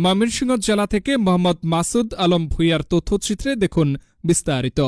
ময়মনসিংহ জেলা থেকে মোহাম্মদ মাসুদ আলম ভূঁইয়ার তথ্যচিত্রে দেখুন বিস্তারিত।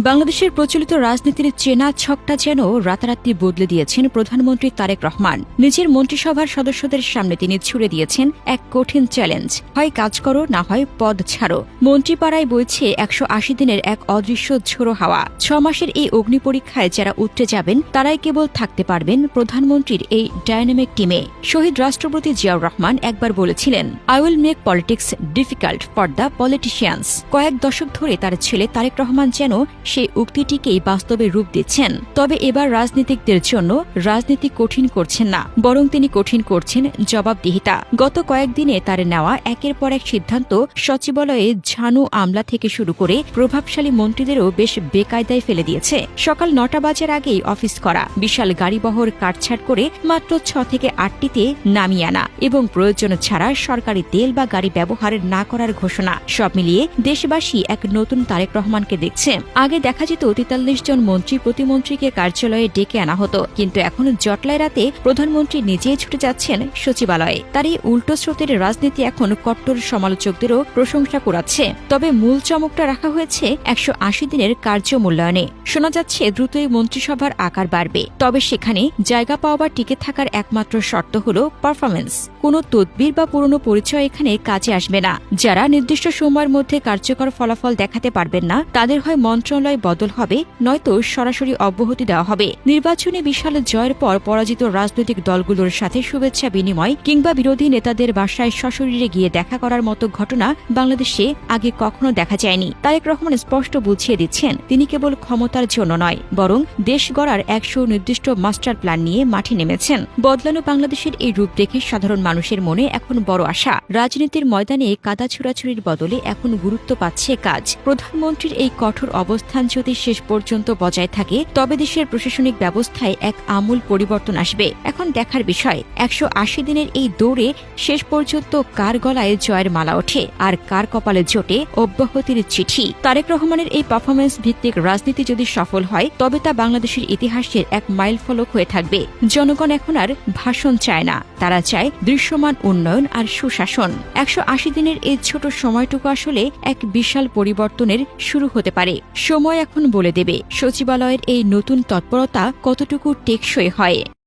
বাংলাদেশের প্রচলিত রাজনীতির চেনা ছকটা যেন রাতারাতি বদলে দিয়েছেন প্রধানমন্ত্রী তারেক রহমান। নিজের মন্ত্রিসভার সদস্যদের সামনে তিনি ছুড়ে দিয়েছেন এক কঠিন চ্যালেঞ্জ, হয় কাজ করো না হয় পদ ছাড়ো। মন্ত্রীপাড়ায় বইছে ১৮০ দিনের এক অদৃশ্য ঝোড়ো হাওয়া। ৬ মাসের এই অগ্নি পরীক্ষায় যারা উঠতে যাবেন তারাই কেবল থাকতে পারবেন প্রধানমন্ত্রীর এই ডায়নামিক টিমে। শহীদ রাষ্ট্রপতি জিয়াউর রহমান একবার বলেছিলেন, I will make politics difficult for the politicians. কয়েক দশক ধরে তার ছেলে তারেক রহমান যেন সেই উক্তিটিকেই বাস্তবে রূপ দিচ্ছেন। তবে এবার রাজনীতিকদের জন্য রাজনীতি কঠিন করছেন না, বরং তিনি কঠিন করছেন জবাবদিহিতা। গত কয়েকদিনে তার নেওয়া একের পর এক সিদ্ধান্ত সচিবালয়ে ঝানু আমলা থেকে শুরু করে প্রভাবশালী মন্ত্রীদেরও বেশ বেকায়দায় ফেলে দিয়েছে। সকাল ৯টা বাজার আগেই অফিস করা, বিশাল গাড়িবহর কাটছাট করে মাত্র ৬ থেকে ৮টিতে নামিয়ে আনা এবং প্রয়োজন ছাড়া সরকারি তেল বা গাড়ি ব্যবহার না করার ঘোষণা। সব মিলিয়ে দেশবাসী এক নতুন তারেক রহমানকে দেখছে। আগে দেখা যেত ৪৩ জন মন্ত্রী প্রতিমন্ত্রীকে কার্যালয়ে ডেকে আনা হতো, কিন্তু এখন জটলায় রাতে প্রধানমন্ত্রী নিজেই ছুটে যাচ্ছেন সচিবালয়ে। তার এই উল্টো স্রোতের রাজনীতি এখন কট্টর সমালোচকদেরও প্রশংসা কুড়াচ্ছে। তবে মূল চমকটা রাখা হয়েছে ১৮০ দিনের কার্য মূল্যায়নে। শোনা যাচ্ছে দ্রুতই মন্ত্রিসভার আকার বাড়বে, তবে সেখানে জায়গা পাওয়া বা টিকে থাকার একমাত্র শর্ত হল পারফরমেন্স। কোনো তদবির বা পুরনো পরিচয় এখানে কাজে আসবে না। যারা নির্দিষ্ট সময়ের মধ্যে কার্যকর ফলাফল দেখাতে পারবেন না তাদের হয় মন্ত্রণালয় বদল হবে, নয়তো সরাসরি অব্যাহতি দেওয়া হবে। নির্বাচনে বিশাল জয়ের পর পরাজিত রাজনৈতিক দলগুলোর সাথে শুভেচ্ছা বিনিময় কিংবা বিরোধী নেতাদের বাসায় সশরীরে গিয়ে দেখা করার মতো ঘটনা বাংলাদেশে আগে কখনো দেখা যায়নি। তারেক রহমান স্পষ্ট বুঝিয়ে দিচ্ছেন, তিনি কেবল ক্ষমতার জন্য নয়, বরং দেশ গড়ার এক সুনির্দিষ্ট মাস্টার প্ল্যান নিয়ে মাঠে নেমেছেন। বদলানো বাংলাদেশের এই রূপ দেখে সাধারণ মানুষের মনে এখন বড় আশা। রাজনীতির ময়দানে কাদা ছোড়াছুড়ির বদলে এখন গুরুত্ব পাচ্ছে কাজ। প্রধানমন্ত্রীর এই কঠোর অবস্থান যদি শেষ পর্যন্ত বজায় থাকে তবে দেশের প্রশাসনিক ব্যবস্থায় এক আমূল পরিবর্তন আসবে। এখন দেখার বিষয় ১৮০ দিনের এই দৌড়ে শেষ পর্যন্ত কার গলায় জয়ের মালা ওঠে আর কার কপালে জোটে অব্যাহতির চিঠি। তারেক রহমানের এই পারফরমেন্স ভিত্তিক রাজনীতি যদি সফল হয় তবে তা বাংলাদেশের ইতিহাসের এক মাইলফলক হয়ে থাকবে। জনগণ এখন আর ভাষণ চায় না, তারা চায় দৃশ্যমান উন্নয়ন আর সুশাসন। ১৮০ দিনের এই ছোট সময়টুকু আসলে এক বিশাল পরিবর্তনের শুরু হতে পারে। সময় এখন বলে দেবে সচিবালয়ের এই নতুন তৎপরতা কতটুকু টেকসই হয়।